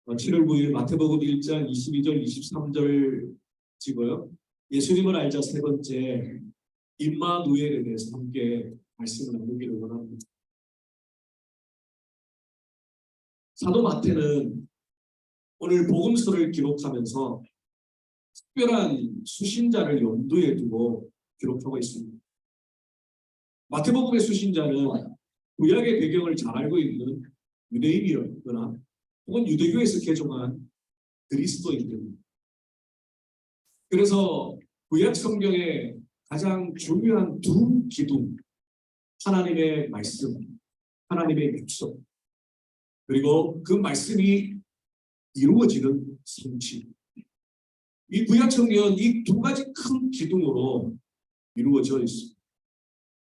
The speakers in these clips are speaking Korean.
7월 9일 마태복음 1장 22절 23절 찍어요. 예수님을 알자 세 번째 임마누엘에 대해서 함께 말씀을 나누기를 원합니다. 사도 마태는 오늘 복음서를 기록하면서 특별한 수신자를 염두에 두고 기록하고 있습니다. 마태복음의 수신자는 구약의 배경을 잘 알고 있는 유대인이었거나 혹은 유대교에서 개종한 그리스도인들입니다. 그래서 구약 성경의 가장 중요한 두 기둥, 하나님의 말씀, 하나님의 약속, 그리고 그 말씀이 이루어지는 성취. 이 구약 성경은 이 두 가지 큰 기둥으로 이루어져 있습니다.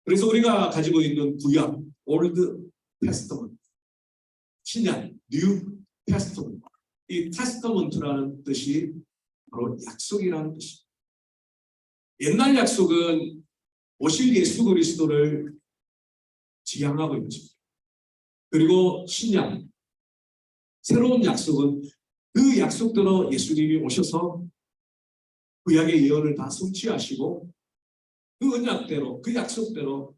그래서 우리가 가지고 있는 구약, 올드 테스터먼트, 신약, 뉴 테스터먼트. 이 테스터먼트라는 뜻이 바로 약속이라는 뜻입니다. 옛날 약속은 오실 예수 그리스도를 지향하고 있죠. 그리고 신약, 새로운 약속은 그 약속대로 예수님이 오셔서 구약의 예언을 다 성취하시고 그 언약대로, 그 약속대로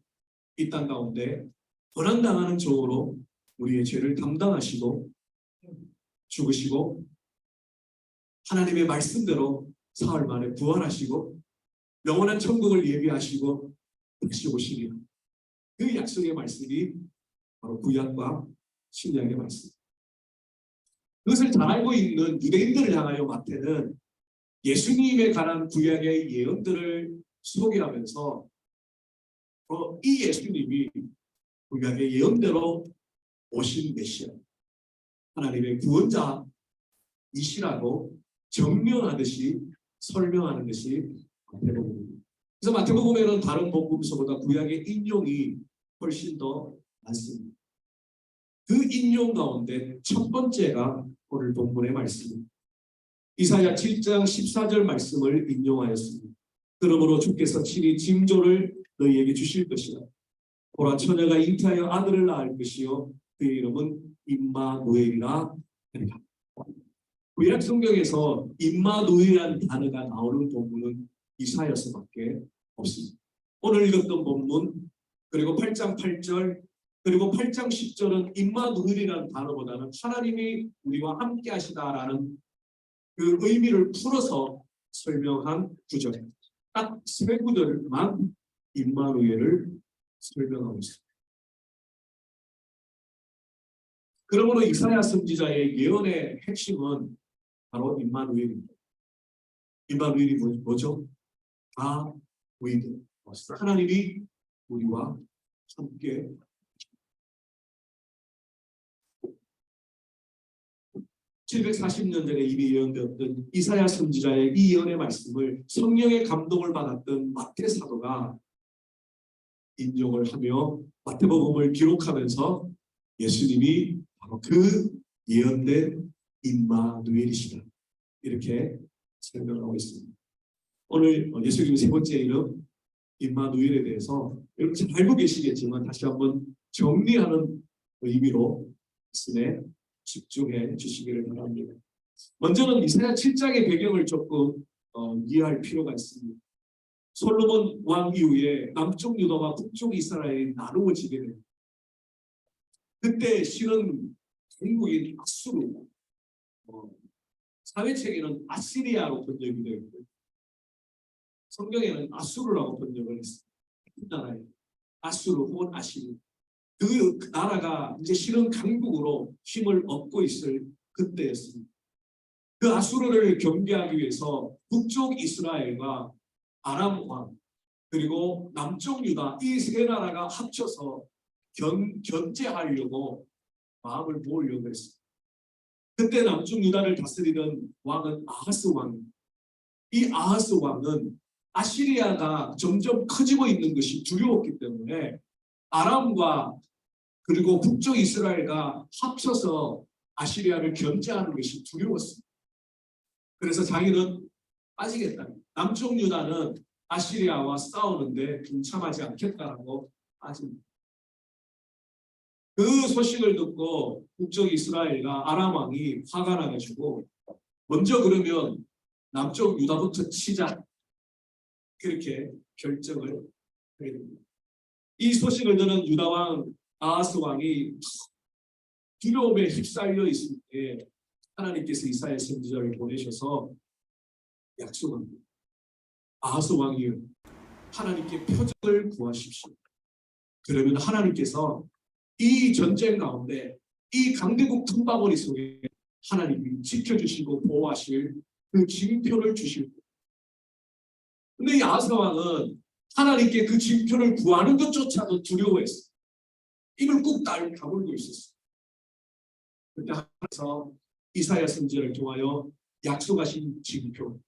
이 땅 가운데 고난당하는 종으로 우리의 죄를 담당하시고 죽으시고 하나님의 말씀대로 사흘 만에 부활하시고 영원한 천국을 예비하시고 다시 오시리라. 그 약속의 말씀이 바로 구약과 신약의 말씀. 그것을 잘 알고 있는 유대인들을 향하여 마태는 예수님에 관한 구약의 예언들을 소개하면서 이 예수님이 구약의 예언대로 오신 메시아, 하나님의 구원자이시라고 정명하듯이 설명하는 것이 마태복음입니다. 그래서 마태복음에는 다른 복음서보다 구약의 인용이 훨씬 더 많습니다. 그 인용 가운데 첫 번째가 오늘 본문의 말씀입니다. 이사야 7장 14절 말씀을 인용하였습니다. 그러므로 주께서 친히 징조를 너희에게 주실 것이라. 보라, 처녀가 잉태하여 아들을 낳을 것이요 그의 이름은 임마누엘이라 하리라. 구약 성경에서 임마누엘이라는 단어가 나오는 본문은 이사야서밖에 없습니다. 오늘 읽었던 본문, 그리고 8장 8절, 그리고 8장 10절은 임마누엘이라는 단어보다는 하나님이 우리와 함께 하시다라는 그 의미를 풀어서 설명한 구절. 딱 세 구절만 임마누엘을 설명하고 있습니다. 그러므로 이사야 선지자의 예언의 핵심은 바로 임마누엘입니다. 임마누엘이 뭐죠? 다윗, 하나님이 우리와 함께 740년 전에 이미 예언되었던 이사야 선지자의 이 예언의 말씀을 성령의 감동을 받았던 마태 사도가 인용을 하며 마태복음을 기록하면서 예수님이 바로 그 예언된 임마누엘이시다, 이렇게 설명하고 있습니다. 오늘 예수님 세 번째 이름 임마누엘에 대해서 여러분 잘 알고 계시겠지만 다시 한번 정리하는 의미로 말씀에 집중해 주시기를 바랍니다. 먼저는 이사야 7장의 배경을 조금 이해할 필요가 있습니다. 솔로몬 왕 이후에 남쪽 유다와 북쪽 이스라엘이 나누어지게 됩니다. 그때 실은 중국인 아수르, 사회책에는 아시리아로 번역이 되어 있고요. 성경에는 아수르라고 번역을 했습니다. 그 나라에 아수르 혹은 아시리. 그 나라가 이제 실은 강국으로 힘을 얻고 있을 그때였습니다. 그 아수르를 경계하기 위해서 북쪽 이스라엘과 아람 왕 그리고 남쪽 유다 이 세 나라가 합쳐서 견제하려고 마음을 모으려고 했습니다. 그때 남쪽 유다를 다스리던 왕은 아하스 왕입니다. 이 아하스 왕은 아시리아가 점점 커지고 있는 것이 두려웠기 때문에 아람과 그리고 북쪽 이스라엘과 합쳐서 아시리아를 견제하는 것이 두려웠습니다. 그래서 자기는 빠지겠다. 남쪽 유다는 아시리아와 싸우는데 동참하지 않겠다라고 빠집니다. 그 소식을 듣고 북쪽 이스라엘과 아람 왕이 화가 나가지고 먼저 그러면 남쪽 유다부터 치자 그렇게 결정을 하게 됩니다. 이 소식을 들은 유다 왕 아하스 왕이 두려움에 휩싸여 있을 때 하나님께서 이사야 선지자를 보내셔서 약속합니다. 아하스 왕이 하나님께 표적을 구하십시오. 그러면 하나님께서 이 전쟁 가운데 이 강대국 틈바구니 속에 하나님이 지켜주시고 보호하실 그 징표를 주실 거예요. 근데 이 아하스 왕은 하나님께 그 징표를 구하는 것조차도 두려워했어요. 입을 꾹 다물고 있었어요. 그때 하나님께서 이사야 선지자를 통하여 약속하신 징표,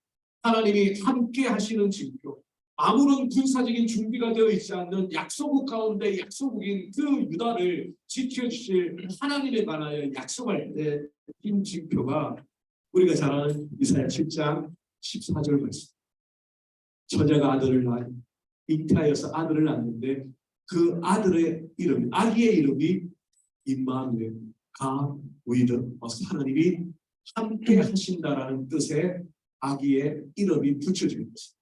하나님이 함께 하시는 징표, 아무런 군사적인 준비가 되어 있지 않는 약소국 가운데 약소국인 그 유다를 지켜주실 하나님에 관하여 약속할 때 이 징표가 우리가 잘 아는 이사야 7장 14절 말씀. 처자가 아들을 낳아 잉태하여서 아들을 낳는데 그 아들의 이름, 아기의 이름이 임마누엘, God with us. 하나님이 함께 하신다라는 뜻의 아기의 이름이 붙여진 것입니다.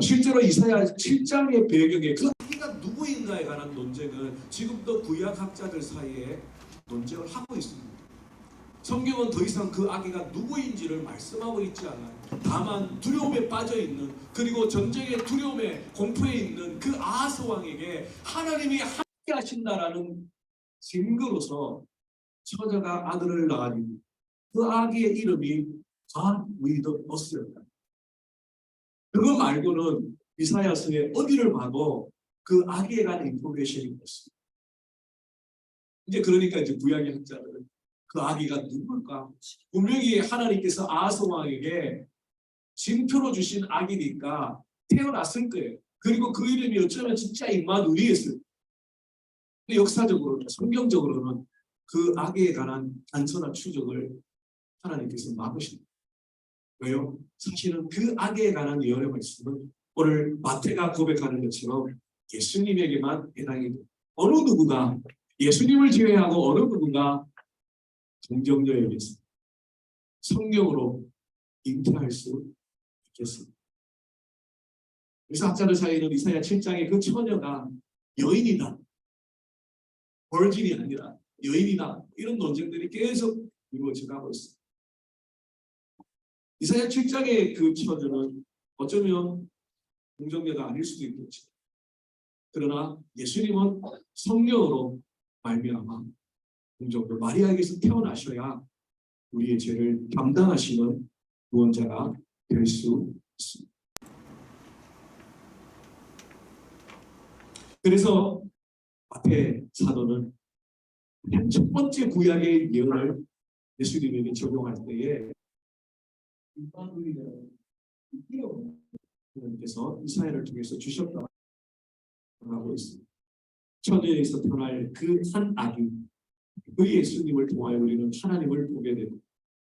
실제로 이사야 7장의 배경에 그 아기가 누구인가에 관한 논쟁은 지금도 구약학자들 사이에 논쟁을 하고 있습니다. 성경은 더 이상 그 아기가 누구인지를 말씀하고 있지 않아요. 다만 두려움에 빠져 있는, 그리고 전쟁의 두려움에 공포에 있는 그 아하스 왕에게 하나님이 함께 하신다라는 증거로서 처자가 아들을 낳았는데 그 아기의 이름이 God with us였다. 그거 말고는 이사야서에 어디를 봐도 그 아기에 관한 인포메이션이 없습니다. 이제 그러니까 이제 구약의 학자들은 그 아기가 누굴까? 분명히 하나님께서 아하스 왕에게 징표로 주신 아기니까 태어났을 거예요. 그리고 그 이름이 어쩌면 진짜 임마누엘이었어요. 역사적으로는, 성경적으로는 그 아기에 관한 단순한 추적을 하나님께서 막으십니다. 왜요? 사실은 그 아기에 관한 예언의 말씀은 오늘 마태가 고백하는 것처럼 예수님에게만 해당이 돼요. 어느 누구가 예수님을 제외하고 어느 누구가 동정녀에게서 성령으로 잉태할 수 있겠습니다. 그래서 학자들 사이에는 이사야 7장의 그 처녀가 여인이다, 버진이 아니라 여인이다, 이런 논쟁들이 계속 이루어져 가고 있습니다. 이사야 7장의 그 처녀는 어쩌면 동정녀가 아닐 수도 있겠죠. 그러나 예수님은 성령으로 말미암아 동정녀 마리아에게서 태어나셔야 우리의 죄를 담당하시는 구원자가 될 수 있습니다. 그래서 마태 사도는 첫 번째 구약의 예언을 예수님에게 적용할 때에 하나님께서 이사야를 통해서 주셨다고 하고 있습니다. 처녀에서 태어날 그 한 아기, 그 예수님을 통하여 우리는 하나님을 보게 되고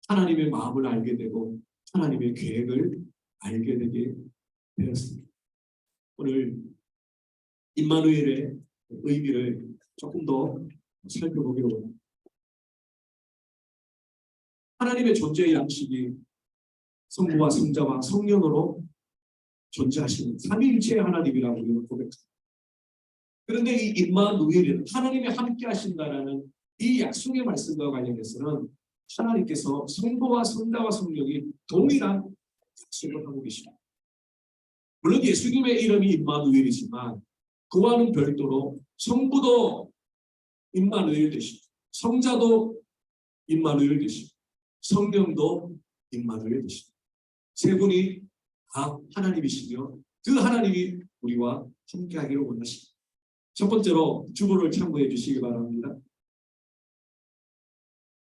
하나님의 마음을 알게 되고 하나님의 계획을 알게 되게 되었습니다. 오늘 임마누엘의 의미를 조금 더 살펴보기로 합니다. 하나님의 존재의 양식이 성부와 성자와 성령으로 존재하시는 삼위일체의 하나님이라고 우리는 고백합니다. 그런데 이 임마누엘은 하나님이 함께 하신다라는 이 약속의 말씀과 관련해서는 하나님께서 성부와 성자와 성령이 동일한 약속을 하고 계십니다. 물론 예수님의 이름이 임마누엘이지만 그와는 별도로 성부도 임마누엘 되시고 성자도 임마누엘 되시고 성령도 임마누엘 되시고 세 분이 다 하나님이시며 그 하나님이 우리와 함께하기를 원하십니다. 첫 번째로 주보를 참고해 주시기 바랍니다.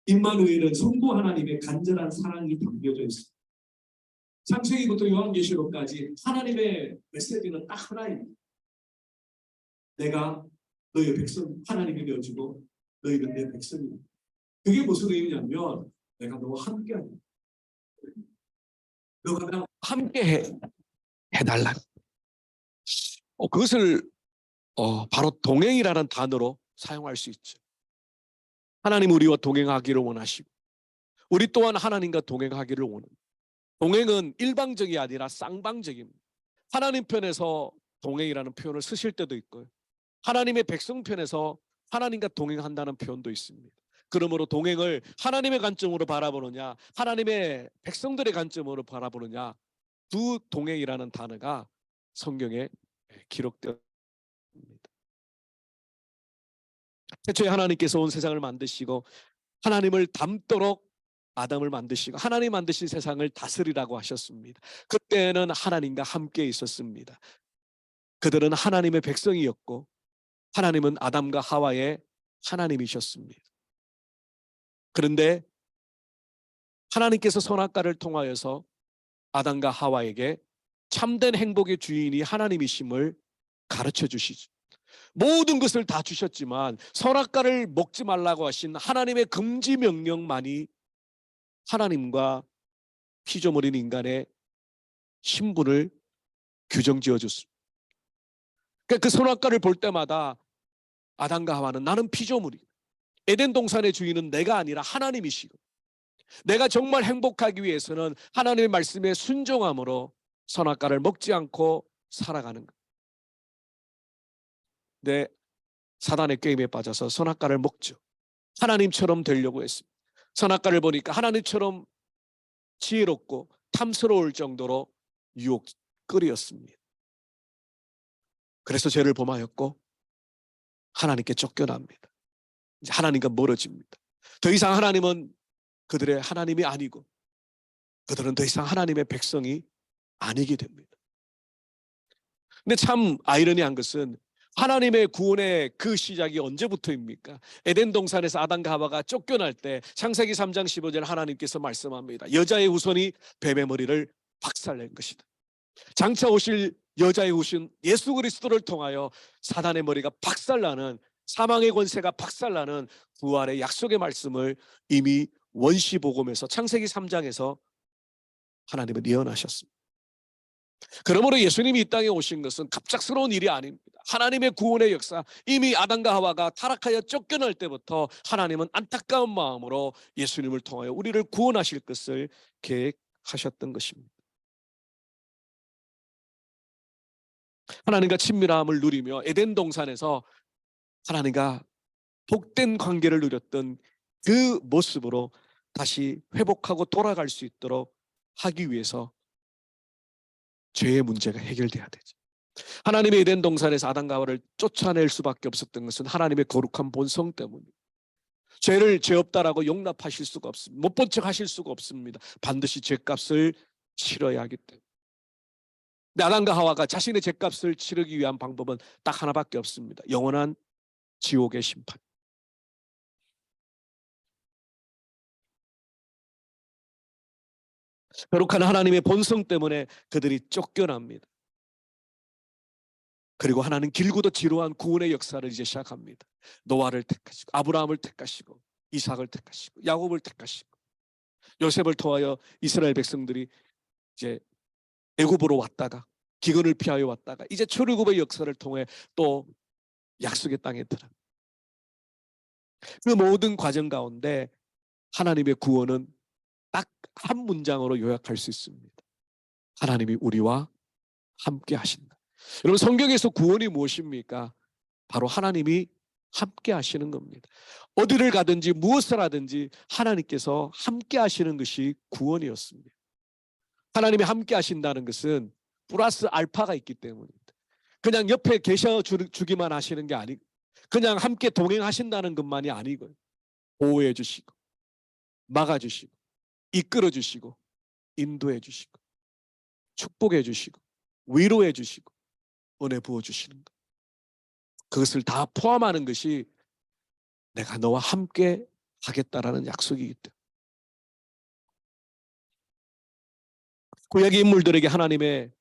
임마누엘은 성부 하나님의 간절한 사랑이 담겨져 있습니다. 창세기부터 요한계시록까지 하나님의 메시지는 딱 하나입니다. 내가 너의 백성, 하나님이 되어주고 너희는 내 백성이다. 그게 무슨 의미냐면 내가 너와 함께한다. 너가 나와 함께 해달라. 그것을 바로 동행이라는 단어로 사용할 수 있죠. 하나님 우리와 동행하기를 원하시고 우리 또한 하나님과 동행하기를 원합니다. 동행은 일방적이 아니라 쌍방적입니다. 하나님 편에서 동행이라는 표현을 쓰실 때도 있고요. 하나님의 백성 편에서 하나님과 동행한다는 표현도 있습니다. 그러므로 동행을 하나님의 관점으로 바라보느냐 하나님의 백성들의 관점으로 바라보느냐 두 동행이라는 단어가 성경에 기록되어 있습니다. 최초에 하나님께서 온 세상을 만드시고 하나님을 닮도록 아담을 만드시고 하나님 만드신 세상을 다스리라고 하셨습니다. 그때는 하나님과 함께 있었습니다. 그들은 하나님의 백성이었고 하나님은 아담과 하와의 하나님이셨습니다. 그런데 하나님께서 선악과를 통하여서 아담과 하와에게 참된 행복의 주인이 하나님이심을 가르쳐 주시죠. 모든 것을 다 주셨지만 선악과를 먹지 말라고 하신 하나님의 금지 명령만이 하나님과 피조물인 인간의 신분을 규정지어 줬습니다. 그러니까 그 선악과를 볼 때마다 아담과 하와는 나는 피조물이고 에덴 동산의 주인은 내가 아니라 하나님이시고 내가 정말 행복하기 위해서는 하나님의 말씀에 순종함으로 선악과를 먹지 않고 살아가는 것. 네, 사단의 게임에 빠져서 선악과를 먹죠. 하나님처럼 되려고 했습니다. 선악과를 보니까 하나님처럼 지혜롭고 탐스러울 정도로 유혹거리였습니다. 그래서 죄를 범하였고 하나님께 쫓겨납니다. 이제 하나님과 멀어집니다. 더 이상 하나님은 그들의 하나님이 아니고 그들은 더 이상 하나님의 백성이 아니게 됩니다. 근데 참 아이러니한 것은 하나님의 구원의 그 시작이 언제부터입니까? 에덴 동산에서 아담과 하와가 쫓겨날 때 창세기 3장 15절 하나님께서 말씀합니다. 여자의 후손이 뱀의 머리를 박살낸 것이다. 장차 오실 여자의 후손 예수 그리스도를 통하여 사단의 머리가 박살나는 사망의 권세가 박살나는 부활의 약속의 말씀을 이미 원시복음에서 창세기 3장에서 하나님은 예언하셨습니다. 그러므로 예수님이 이 땅에 오신 것은 갑작스러운 일이 아닙니다. 하나님의 구원의 역사, 이미 아담과 하와가 타락하여 쫓겨날 때부터 하나님은 안타까운 마음으로 예수님을 통하여 우리를 구원하실 것을 계획하셨던 것입니다. 하나님과 친밀함을 누리며 에덴 동산에서 하나님과 복된 관계를 누렸던 그 모습으로 다시 회복하고 돌아갈 수 있도록 하기 위해서 죄의 문제가 해결돼야 되죠. 하나님의 에덴 동산에서 아담과 하와를 쫓아낼 수밖에 없었던 것은 하나님의 거룩한 본성 때문입니다. 죄를 죄 없다라고 용납하실 수가 없습니다. 못 본 척 하실 수가 없습니다. 반드시 죄값을 치러야 하기 때문에. 근데 아담과 하와가 자신의 죄값을 치르기 위한 방법은 딱 하나밖에 없습니다. 영원한 지옥의 심판. 거룩한 하나님의 본성 때문에 그들이 쫓겨납니다. 그리고 하나님 길고도 지루한 구원의 역사를 이제 시작합니다. 노아를 택하시고 아브라함을 택하시고 이삭을 택하시고 야곱을 택하시고 요셉을 통하여 이스라엘 백성들이 이제 애굽으로 왔다가 기근을 피하여 왔다가 이제 출애굽의 역사를 통해 또 약속의 땅에 들어. 그 모든 과정 가운데 하나님의 구원은 딱 한 문장으로 요약할 수 있습니다. 하나님이 우리와 함께 하신다. 여러분 성경에서 구원이 무엇입니까? 바로 하나님이 함께 하시는 겁니다. 어디를 가든지 무엇을 하든지 하나님께서 함께 하시는 것이 구원이었습니다. 하나님이 함께 하신다는 것은 플러스 알파가 있기 때문입니다. 그냥 옆에 계셔 주기만 하시는 게 아니고 그냥 함께 동행하신다는 것만이 아니고요. 보호해 주시고 막아주시고 이끌어 주시고 인도해 주시고 축복해 주시고 위로해 주시고 은혜 부어 주시는 것. 그것을 다 포함하는 것이 내가 너와 함께 하겠다라는 약속이기 때문에. 구약의 인물들에게 하나님의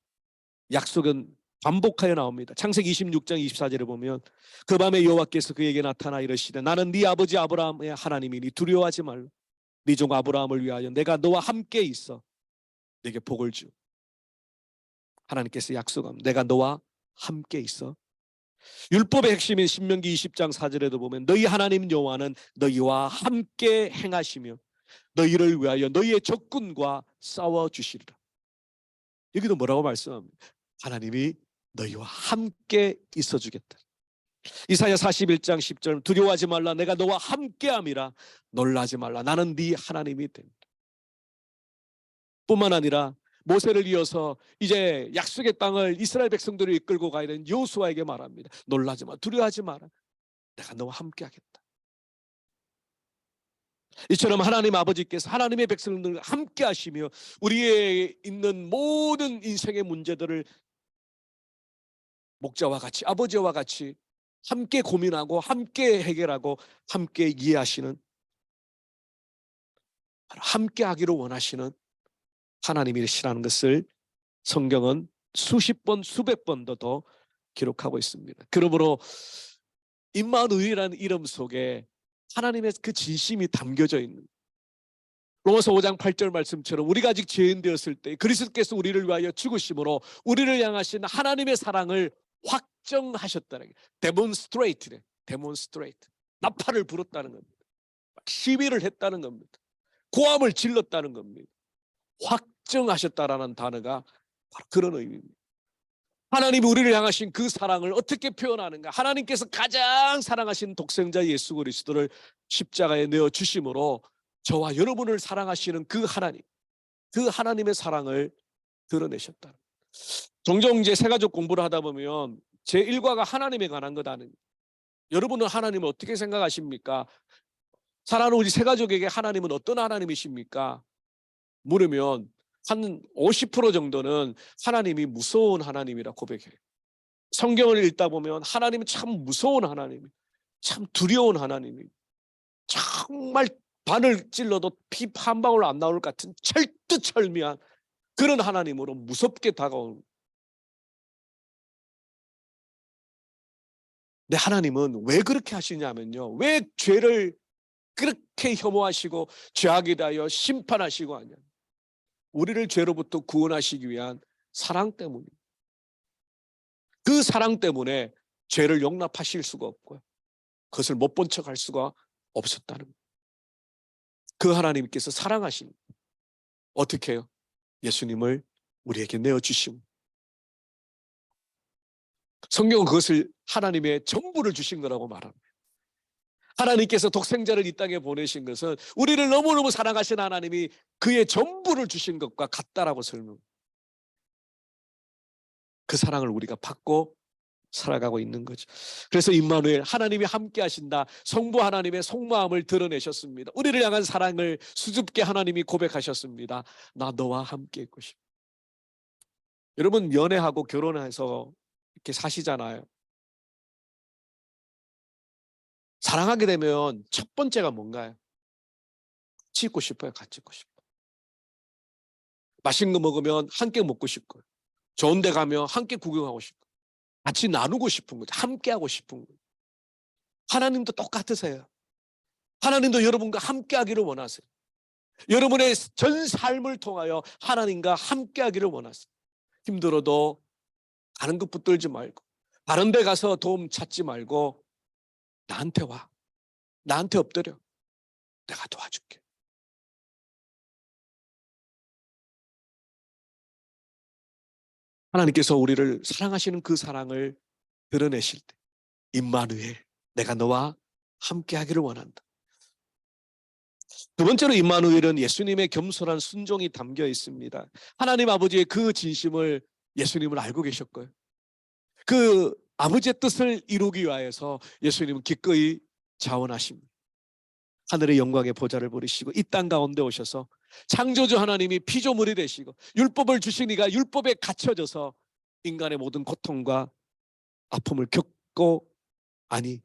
약속은 반복하여 나옵니다. 창세기 26장 24절에 보면 그 밤에 여호와께서 그에게 나타나 이르시되 나는 네 아버지 아브라함의 하나님이니 두려워하지 말라. 네 종 아브라함을 위하여 내가 너와 함께 있어 네게 복을 주. 하나님께서 약속합니다. 내가 너와 함께 있어 율법의 핵심인 신명기 20장 4절에도 보면 너희 하나님 여호와는 너희와 함께 행하시며 너희를 위하여 너희의 적군과 싸워주시리라. 여기도 뭐라고 말씀합니다. 하나님이 너희와 함께 있어주겠다. 이사야 41장 10절 두려워하지 말라 내가 너와 함께함이라 놀라지 말라 나는 네 하나님이 된다. 뿐만 아니라 모세를 이어서 이제 약속의 땅을 이스라엘 백성들을 이끌고 가야 되는 여호수아에게 말합니다. 놀라지 마, 두려워하지 마라. 내가 너와 함께하겠다. 이처럼 하나님 아버지께서 하나님의 백성들과 함께하시며 우리의 있는 모든 인생의 문제들을 목자와 같이 아버지와 같이 함께 고민하고 함께 해결하고 함께 이해하시는 함께하기를 원하시는 하나님이시라는 것을 성경은 수십 번 수백 번도 더 기록하고 있습니다. 그러므로 임마누엘이라는 이름 속에 하나님의 그 진심이 담겨져 있는 로마서 5장 8절 말씀처럼 우리가 아직 죄인 되었을 때 그리스도께서 우리를 위하여 죽으심으로 우리를 향하신 하나님의 사랑을 확정하셨다는 게 데몬스트레이트래. 데몬스트레이트. 나팔을 불었다는 겁니다. 시위를 했다는 겁니다. 고함을 질렀다는 겁니다. 확정하셨다라는 단어가 바로 그런 의미입니다. 하나님이 우리를 향하신 그 사랑을 어떻게 표현하는가? 하나님께서 가장 사랑하신 독생자 예수 그리스도를 십자가에 내어 주심으로 저와 여러분을 사랑하시는 그 하나님, 그 하나님의 사랑을 드러내셨다. 종종 이제 새가족 공부를 하다 보면 제 일과가 하나님에 관한 거다는. 여러분은 하나님을 어떻게 생각하십니까? 사랑하는 우리 새가족에게 하나님은 어떤 하나님이십니까? 물으면 한 50% 정도는 하나님이 무서운 하나님이라 고백해요. 성경을 읽다 보면 하나님은 참 무서운 하나님, 참 두려운 하나님, 정말 바늘 찔러도 피 한 방울 안 나올 것 같은 철두철미한 그런 하나님으로 무섭게 다가오는. 근데 하나님은 왜 그렇게 하시냐면요, 왜 죄를 그렇게 혐오하시고 죄악에 대하여 심판하시고 하냐, 우리를 죄로부터 구원하시기 위한 사랑 때문입니다. 그 사랑 때문에 죄를 용납하실 수가 없고요, 그것을 못 본 척할 수가 없었다는 거예요. 그 하나님께서 사랑하신, 어떻게 해요? 예수님을 우리에게 내어주시고, 성경은 그것을 하나님의 전부를 주신 거라고 말합니다. 하나님께서 독생자를 이 땅에 보내신 것은 우리를 너무너무 사랑하신 하나님이 그의 전부를 주신 것과 같다라고 설명. 그 사랑을 우리가 받고 살아가고 있는 거죠. 그래서 임마누엘, 하나님이 함께 하신다, 성부 하나님의 속마음을 드러내셨습니다. 우리를 향한 사랑을 수줍게 하나님이 고백하셨습니다. 나 너와 함께 있고 싶어. 여러분 연애하고 결혼해서 이렇게 사시잖아요. 사랑하게 되면 첫 번째가 뭔가요? 같이 있고 싶어요. 같이 있고 싶어. 맛있는 거 먹으면 함께 먹고 싶고요. 좋은 데 가면 함께 구경하고 싶고, 같이 나누고 싶은 거죠. 함께 하고 싶은 거예요. 하나님도 똑같으세요. 하나님도 여러분과 함께 하기를 원하세요. 여러분의 전 삶을 통하여 하나님과 함께 하기를 원하세요. 힘들어도 다른 것 붙들지 말고, 다른 데 가서 도움 찾지 말고 나한테 와. 나한테 엎드려. 내가 도와줄게. 하나님께서 우리를 사랑하시는 그 사랑을 드러내실 때, 임마누엘, 내가 너와 함께 하기를 원한다. 두 번째로 임마누엘은 예수님의 겸손한 순종이 담겨 있습니다. 하나님 아버지의 그 진심을 예수님은 알고 계셨고요, 그 아버지의 뜻을 이루기 위하여서 예수님은 기꺼이 자원하십니다. 하늘의 영광의 보좌를 버리시고 이 땅 가운데 오셔서 창조주 하나님이 피조물이 되시고 율법을 주시니까 율법에 갇혀져서 인간의 모든 고통과 아픔을 겪고, 아니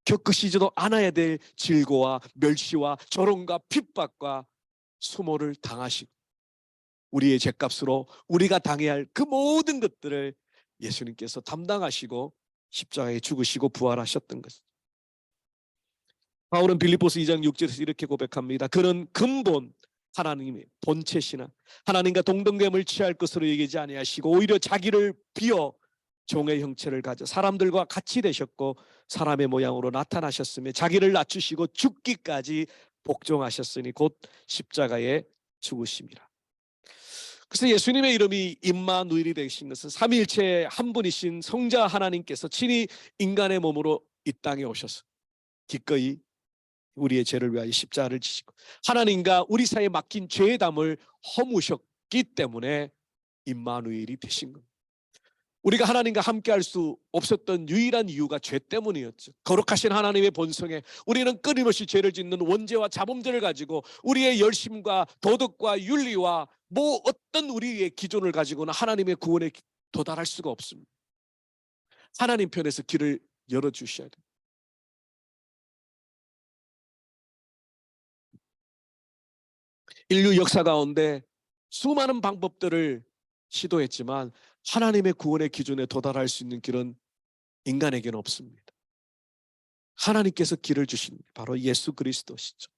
겪으시지도 않아야 될 질고와 멸시와 조롱과 핍박과 수모를 당하시고 우리의 죄값으로 우리가 당해야 할 그 모든 것들을 예수님께서 담당하시고 십자가에 죽으시고 부활하셨던 것이죠. 바울은 빌립보서 2장 6절에서 이렇게 고백합니다. 그는 근본 하나님의 본체시나 하나님과 동등됨을 취할 것으로 여기지 아니하시고 오히려 자기를 비어 종의 형체를 가져 사람들과 같이 되셨고 사람의 모양으로 나타나셨으며 자기를 낮추시고 죽기까지 복종하셨으니 곧 십자가에 죽으심이라. 그래서 예수님의 이름이 임마누엘이 되신 것은 삼위일체 한 분이신 성자 하나님께서 친히 인간의 몸으로 이 땅에 오셔서 기꺼이 우리의 죄를 위하여 십자가를 지시고 하나님과 우리 사이에 막힌 죄의 담을 허무셨기 때문에 임마누엘이 되신 겁니다. 우리가 하나님과 함께 할 수 없었던 유일한 이유가 죄 때문이었죠. 거룩하신 하나님의 본성에 우리는 끊임없이 죄를 짓는 원죄와 자범죄를 가지고 우리의 열심과 도덕과 윤리와 뭐 어떤 우리의 기준을 가지고는 하나님의 구원에 도달할 수가 없습니다. 하나님 편에서 길을 열어주셔야 돼요. 인류 역사 가운데 수많은 방법들을 시도했지만 하나님의 구원의 기준에 도달할 수 있는 길은 인간에게는 없습니다. 하나님께서 길을 주신 바로 예수 그리스도시죠.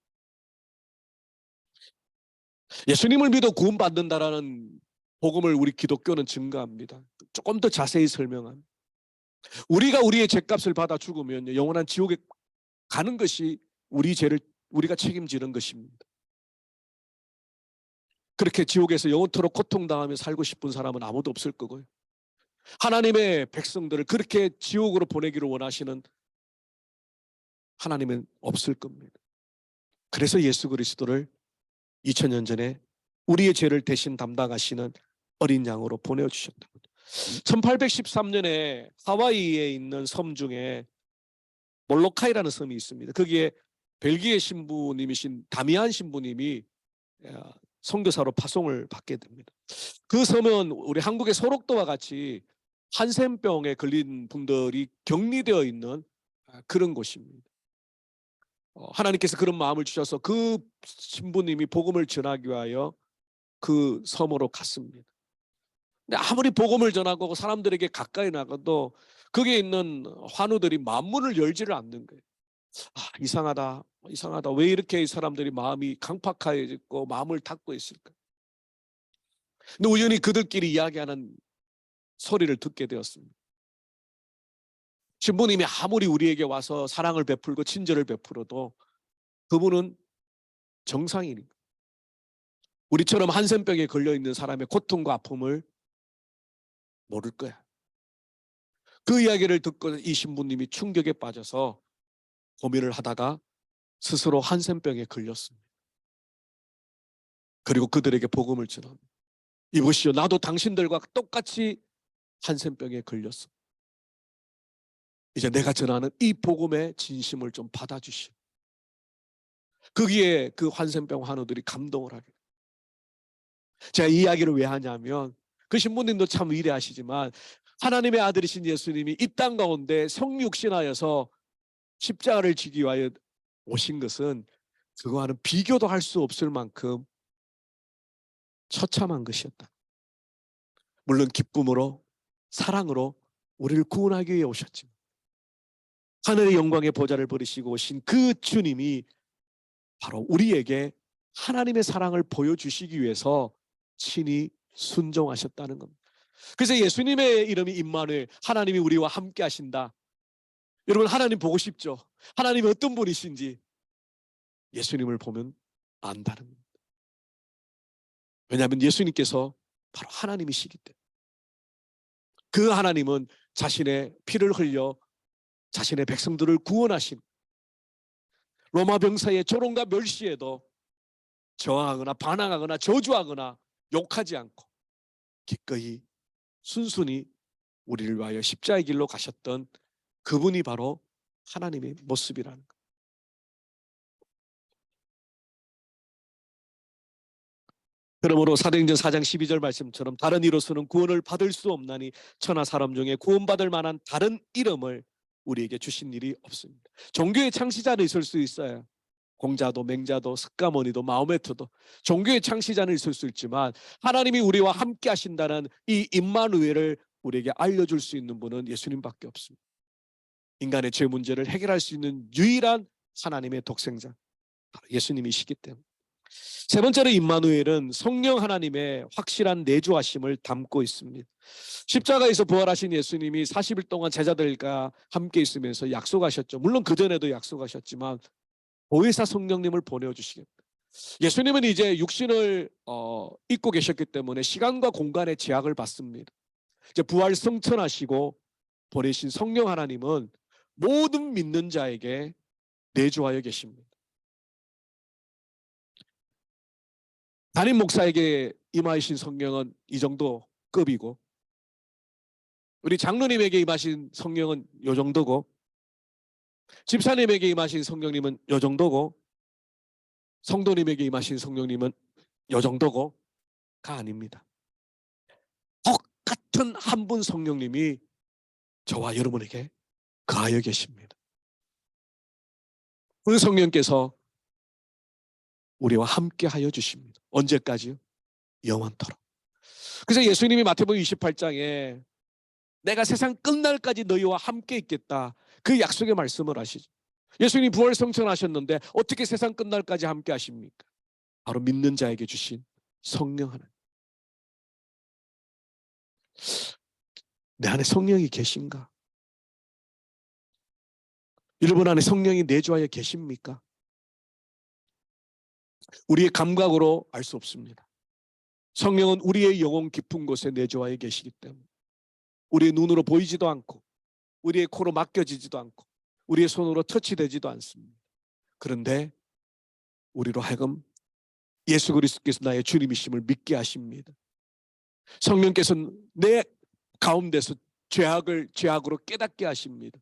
예수님을 믿어 구원받는다라는 복음을 우리 기독교는 증거합니다. 조금 더 자세히 설명합니다. 우리가 우리의 죄값을 받아 죽으면 영원한 지옥에 가는 것이 우리 죄를 우리가 책임지는 것입니다. 그렇게 지옥에서 영원토록 고통당하며 살고 싶은 사람은 아무도 없을 거고요. 하나님의 백성들을 그렇게 지옥으로 보내기를 원하시는 하나님은 없을 겁니다. 그래서 예수 그리스도를 2000년 전에 우리의 죄를 대신 담당하시는 어린 양으로 보내주셨다. 1813년에 하와이에 있는 섬 중에 몰로카이라는 섬이 있습니다. 거기에 벨기에 신부님이신 다미안 신부님이 선교사로 파송을 받게 됩니다. 그 섬은 우리 한국의 소록도와 같이 한센병에 걸린 분들이 격리되어 있는 그런 곳입니다. 하나님께서 그런 마음을 주셔서 그 신부님이 복음을 전하기 위하여 그 섬으로 갔습니다. 근데 아무리 복음을 전하고 사람들에게 가까이 나가도 거기에 있는 환우들이 만문을 열지를 않는 거예요. 이상하다, 이상하다. 왜 이렇게 이 사람들이 마음이 강팍해졌고 마음을 닫고 있을까? 근데 우연히 그들끼리 이야기하는 소리를 듣게 되었습니다. 신부님이 아무리 우리에게 와서 사랑을 베풀고 친절을 베풀어도 그분은 정상인입니다. 우리처럼 한센병에 걸려있는 사람의 고통과 아픔을 모를 거야. 그 이야기를 듣고 이 신부님이 충격에 빠져서 고민을 하다가 스스로 한센병에 걸렸습니다. 그리고 그들에게 복음을 전합니다. 이보시오, 나도 당신들과 똑같이 한센병에 걸렸어. 이제 내가 전하는 이 복음의 진심을 좀 받아주시오. 거기에 그 한센병 환우들이 감동을 하게. 제가 이 이야기를 왜 하냐면 그 신부님도 참 위대하시지만 하나님의 아들이신 예수님이 이 땅 가운데 성육신하여서 십자가를 지기 위하여 오신 것은 그거와는 비교도 할 수 없을 만큼 처참한 것이었다. 물론 기쁨으로 사랑으로 우리를 구원하기 위해 오셨지만 하늘의 영광의 보좌를 버리시고 오신 그 주님이 바로 우리에게 하나님의 사랑을 보여주시기 위해서 친히 순종하셨다는 겁니다. 그래서 예수님의 이름이 임마누엘, 하나님이 우리와 함께 하신다. 여러분, 하나님 보고 싶죠? 하나님이 어떤 분이신지 예수님을 보면 안다는 겁니다. 왜냐하면 예수님께서 바로 하나님이시기 때문에. 그 하나님은 자신의 피를 흘려 자신의 백성들을 구원하신 로마 병사의 조롱과 멸시에도 저항하거나 반항하거나 저주하거나 욕하지 않고 기꺼이 순순히 우리를 위하여 십자가의 길로 가셨던 그분이 바로 하나님의 모습이라는 것. 그러므로 사도행전 4장 12절 말씀처럼 다른 이로서는 구원을 받을 수 없나니 천하 사람 중에 구원받을 만한 다른 이름을 우리에게 주신 일이 없습니다. 종교의 창시자는 있을 수 있어요. 공자도 맹자도 석가모니도 마호메트도 종교의 창시자는 있을 수 있지만 하나님이 우리와 함께 하신다는 이 임마누엘을 우리에게 알려줄 수 있는 분은 예수님밖에 없습니다. 인간의 죄 문제를 해결할 수 있는 유일한 하나님의 독생자 바로 예수님이시기 때문에 세 번째로 임마누엘은 성령 하나님의 확실한 내주하심을 담고 있습니다. 십자가에서 부활하신 예수님이 40일 동안 제자들과 함께 있으면서 약속하셨죠. 물론 그전에도 약속하셨지만 보혜사 성령님을 보내주시겠다. 예수님은 이제 육신을 입고 계셨기 때문에 시간과 공간의 제약을 받습니다. 이제 부활 승천하시고 보내신 성령 하나님은 모든 믿는 자에게 내주하여 계십니다. 담임 목사에게 임하신 성령은 이 정도 급이고, 우리 장로님에게 임하신 성령은 요 정도고, 집사님에게 임하신 성령님은 요 정도고, 성도님에게 임하신 성령님은 요 정도고가 아닙니다. 똑같은 한 분 성령님이 저와 여러분에게 거하여 계십니다. 그 성령께서 우리와 함께 하여 주십니다. 언제까지요? 영원토록. 그래서 예수님이 마태복음 28장에 내가 세상 끝날까지 너희와 함께 있겠다, 그 약속의 말씀을 하시죠. 예수님이 부활 성천하셨는데 어떻게 세상 끝날까지 함께 하십니까? 바로 믿는 자에게 주신 성령 하나님. 내 안에 성령이 계신가? 여러분 안에 성령이 내주하여 계십니까? 우리의 감각으로 알 수 없습니다. 성령은 우리의 영혼 깊은 곳에 내주하여 계시기 때문에 우리의 눈으로 보이지도 않고, 우리의 코로 맡겨지지도 않고, 우리의 손으로 터치되지도 않습니다. 그런데 우리로 하여금 예수 그리스도께서 나의 주님이심을 믿게 하십니다. 성령께서는 내 가운데서 죄악으로 깨닫게 하십니다.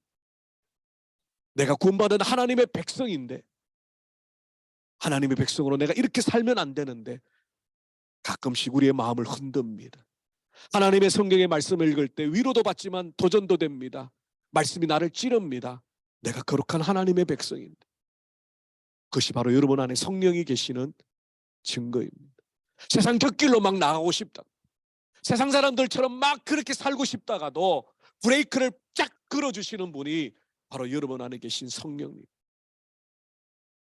내가 구원받은 하나님의 백성인데, 하나님의 백성으로 내가 이렇게 살면 안 되는데 가끔씩 우리의 마음을 흔듭니다. 하나님의 성경의 말씀을 읽을 때 위로도 받지만 도전도 됩니다. 말씀이 나를 찌릅니다. 내가 거룩한 하나님의 백성인데. 그것이 바로 여러분 안에 성령이 계시는 증거입니다. 세상 곁길로 막 나가고 싶다, 세상 사람들처럼 막 그렇게 살고 싶다가도 브레이크를 쫙 끌어주시는 분이 바로 여러분 안에 계신 성령님.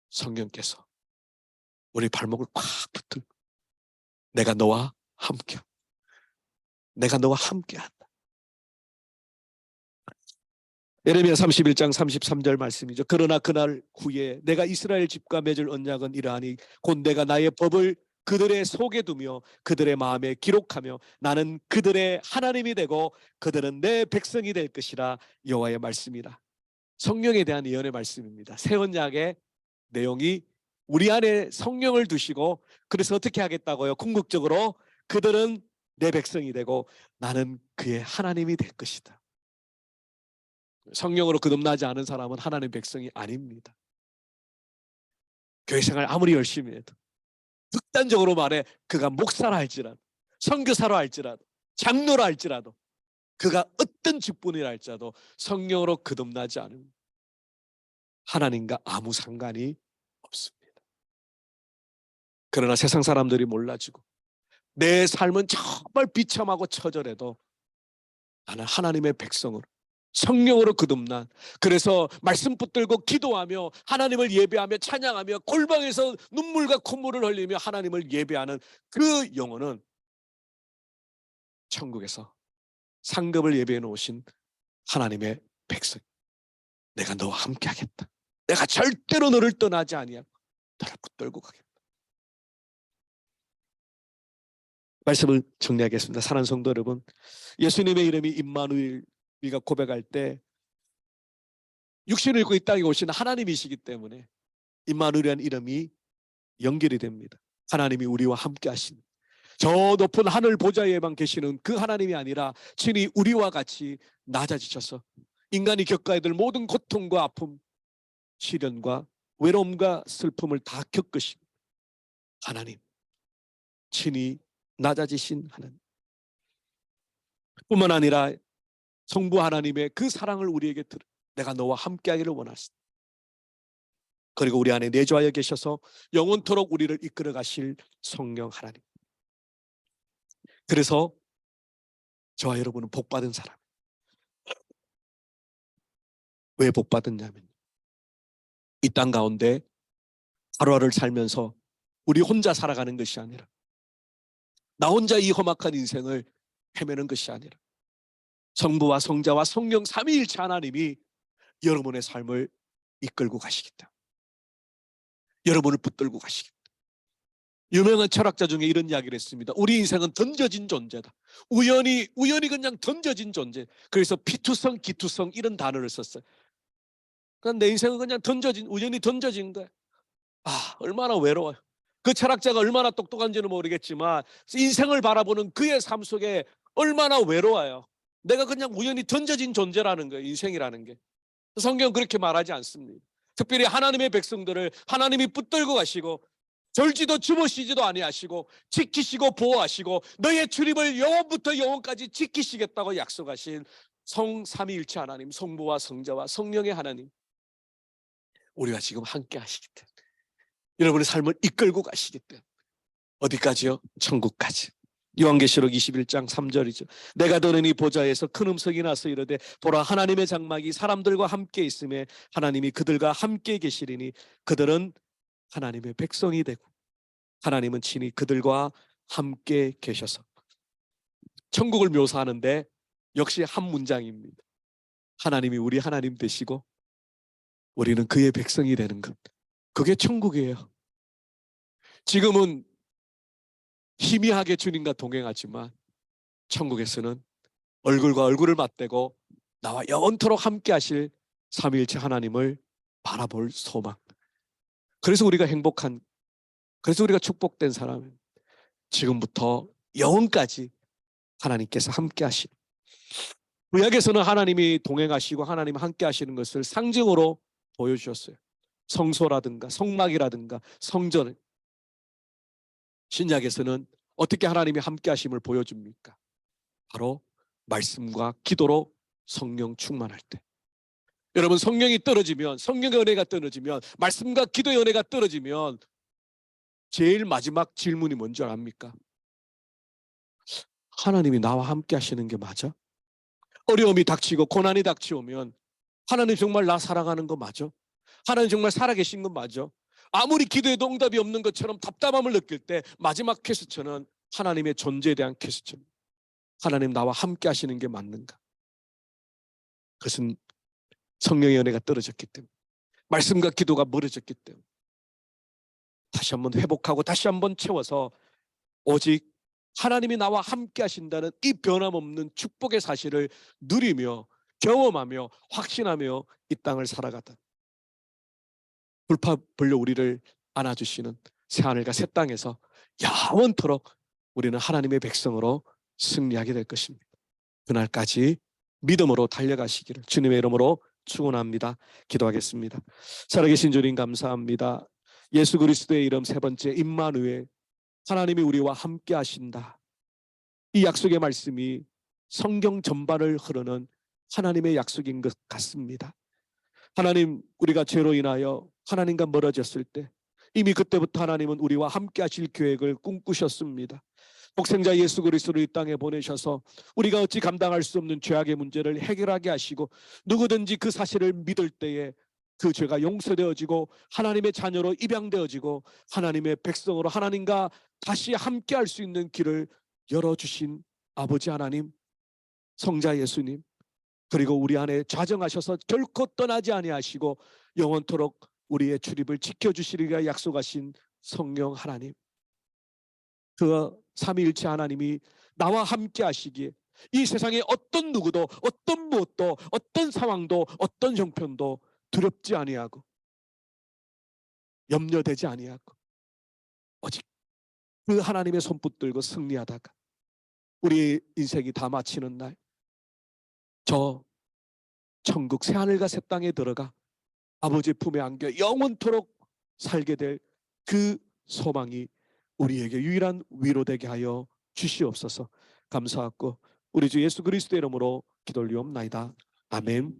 성령께서 우리 발목을 꽉 붙들고 내가 너와 함께, 내가 너와 함께한다. 예레미야 31장 33절 말씀이죠. 그러나 그날 후에 내가 이스라엘 집과 맺을 언약은 이러하니 곧 내가 나의 법을 그들의 속에 두며 그들의 마음에 기록하며 나는 그들의 하나님이 되고 그들은 내 백성이 될 것이라. 여호와의 말씀이라. 성령에 대한 예언의 말씀입니다. 새 언약의 내용이 우리 안에 성령을 두시고, 그래서 어떻게 하겠다고요? 궁극적으로 그들은 내 백성이 되고 나는 그의 하나님이 될 것이다. 성령으로 거듭나지 않은 사람은 하나님의 백성이 아닙니다. 교회 생활 아무리 열심히 해도, 극단적으로 말해 그가 목사라 할지라도, 선교사로 할지라도, 장로라 할지라도, 그가 어떤 직분이라 할지라도 성령으로 거듭나지 않으면 하나님과 아무 상관이 없습니다. 그러나 세상 사람들이 몰라주고 내 삶은 정말 비참하고 처절해도 나는 하나님의 백성으로 성령으로 거듭난, 그래서 말씀 붙들고 기도하며 하나님을 예배하며 찬양하며 골방에서 눈물과 콧물을 흘리며 하나님을 예배하는 그 영혼은 천국에서 상급을 예배해 놓으신 하나님의 백성. 내가 너와 함께 하겠다. 내가 절대로 너를 떠나지 아니하고 너를 붙들고 가겠다. 말씀을 정리하겠습니다. 사랑하는 성도 여러분, 예수님의 이름이 임마누엘, 우리가 고백할 때 육신을 입고 이 땅에 오신 하나님이시기 때문에 임마누엘이라는 이름이 연결이 됩니다. 하나님이 우리와 함께 하신, 저 높은 하늘 보좌에만 계시는 그 하나님이 아니라 친히 우리와 같이 낮아지셔서 인간이 겪어야 될 모든 고통과 아픔, 시련과 외로움과 슬픔을 다 겪으신 하나님, 친히 낮아지신 하나님, 뿐만 아니라 성부 하나님의 그 사랑을 우리에게 들어 내가 너와 함께하기를 원하시다. 그리고 우리 안에 내주하여 계셔서 영원토록 우리를 이끌어 가실 성령 하나님. 그래서 저와 여러분은 복받은 사람. 왜 복받았냐면 이 땅 가운데 하루하루를 살면서 우리 혼자 살아가는 것이 아니라 나 혼자 이 험악한 인생을 헤매는 것이 아니라 성부와 성자와 성령 삼위일체 하나님이 여러분의 삶을 이끌고 가시겠다. 여러분을 붙들고 가시겠다. 유명한 철학자 중에 이런 이야기를 했습니다. 우리 인생은 던져진 존재다. 우연히 그냥 던져진 존재. 그래서 피투성, 기투성 이런 단어를 썼어요. 그러니까 내 인생은 그냥 우연히 던져진 거야. 얼마나 외로워요. 그 철학자가 얼마나 똑똑한지는 모르겠지만 인생을 바라보는 그의 삶 속에 얼마나 외로워요. 내가 그냥 우연히 던져진 존재라는 거예요. 인생이라는 게. 성경은 그렇게 말하지 않습니다. 특별히 하나님의 백성들을 하나님이 붙들고 가시고 절지도 주무시지도 아니하시고 지키시고 보호하시고 너의 출입을 영원부터 영원까지 지키시겠다고 약속하신 성삼위일체 하나님, 성부와 성자와 성령의 하나님, 우리가 지금 함께 하시기 때문에 여러분의 삶을 이끌고 가시기 때문에 어디까지요? 천국까지. 요한계시록 21장 3절이죠. 내가 더는 이 보좌에서 큰 음성이 나서 이르되 보라 하나님의 장막이 사람들과 함께 있음에 하나님이 그들과 함께 계시리니 그들은 하나님의 백성이 되고 하나님은 친히 그들과 함께 계셔서. 천국을 묘사하는데 역시 한 문장입니다. 하나님이 우리 하나님 되시고 우리는 그의 백성이 되는 것. 그게 천국이에요. 지금은 희미하게 주님과 동행하지만 천국에서는 얼굴과 얼굴을 맞대고 나와 영원토록 함께 하실 삼위일체 하나님을 바라볼 소망. 그래서 우리가 그래서 우리가 축복된 사람은 지금부터 영원까지 하나님께서 함께 하시는. 구약에서는 하나님이 동행하시고 하나님 함께 하시는 것을 상징으로 보여주셨어요. 성소라든가 성막이라든가 성전. 신약에서는 어떻게 하나님이 함께 하심을 보여줍니까? 바로 말씀과 기도로 성령 충만할 때. 여러분 성령이 떨어지면, 성령의 은혜가 떨어지면, 말씀과 기도의 은혜가 떨어지면 제일 마지막 질문이 뭔지 압니까? 하나님이 나와 함께 하시는 게 맞아? 어려움이 닥치고 고난이 닥치오면 하나님 정말 나 사랑하는 거 맞아? 하나님 정말 살아계신 거 맞아? 아무리 기도해도 응답이 없는 것처럼 답답함을 느낄 때 마지막 퀘스천은 하나님의 존재에 대한 퀘스천. 하나님 나와 함께 하시는 게 맞는가? 그것은 성령의 은혜가 떨어졌기 때문에, 말씀과 기도가 멀어졌기 때문에 다시 한번 회복하고 다시 한번 채워서 오직 하나님이 나와 함께 하신다는 이 변함없는 축복의 사실을 누리며 경험하며 확신하며 이 땅을 살아가다 불파불려 우리를 안아주시는 새하늘과 새 땅에서 영원토록 우리는 하나님의 백성으로 승리하게 될 것입니다. 그날까지 믿음으로 달려가시기를 주님의 이름으로 축원합니다. 기도하겠습니다. 살아계신 주님 감사합니다. 예수 그리스도의 이름 세 번째 임마누엘, 하나님이 우리와 함께 하신다. 이 약속의 말씀이 성경 전반을 흐르는 하나님의 약속인 것 같습니다. 하나님, 우리가 죄로 인하여 하나님과 멀어졌을 때 이미 그때부터 하나님은 우리와 함께 하실 계획을 꿈꾸셨습니다. 독생자 예수 그리스도를 이 땅에 보내셔서 우리가 어찌 감당할 수 없는 죄악의 문제를 해결하게 하시고 누구든지 그 사실을 믿을 때에 그 죄가 용서되어지고 하나님의 자녀로 입양되어지고 하나님의 백성으로 하나님과 다시 함께 할 수 있는 길을 열어주신 아버지 하나님, 성자 예수님, 그리고 우리 안에 좌정하셔서 결코 떠나지 아니하시고 영원토록 우리의 출입을 지켜주시리라 약속하신 성령 하나님, 그 삼위일체 하나님이 나와 함께 하시기에 이 세상에 어떤 누구도 어떤 무엇도 어떤 상황도 어떤 형편도 두렵지 아니하고 염려되지 아니하고 오직 그 하나님의 손 붙들고 승리하다가 우리의 인생이 다 마치는 날 저 천국 새하늘과 새 땅에 들어가 아버지 품에 안겨 영원토록 살게 될 그 소망이 우리에게 유일한 위로되게 하여 주시옵소서. 감사하고 우리 주 예수 그리스도의 이름으로 기도 올리옵나이다. 아멘.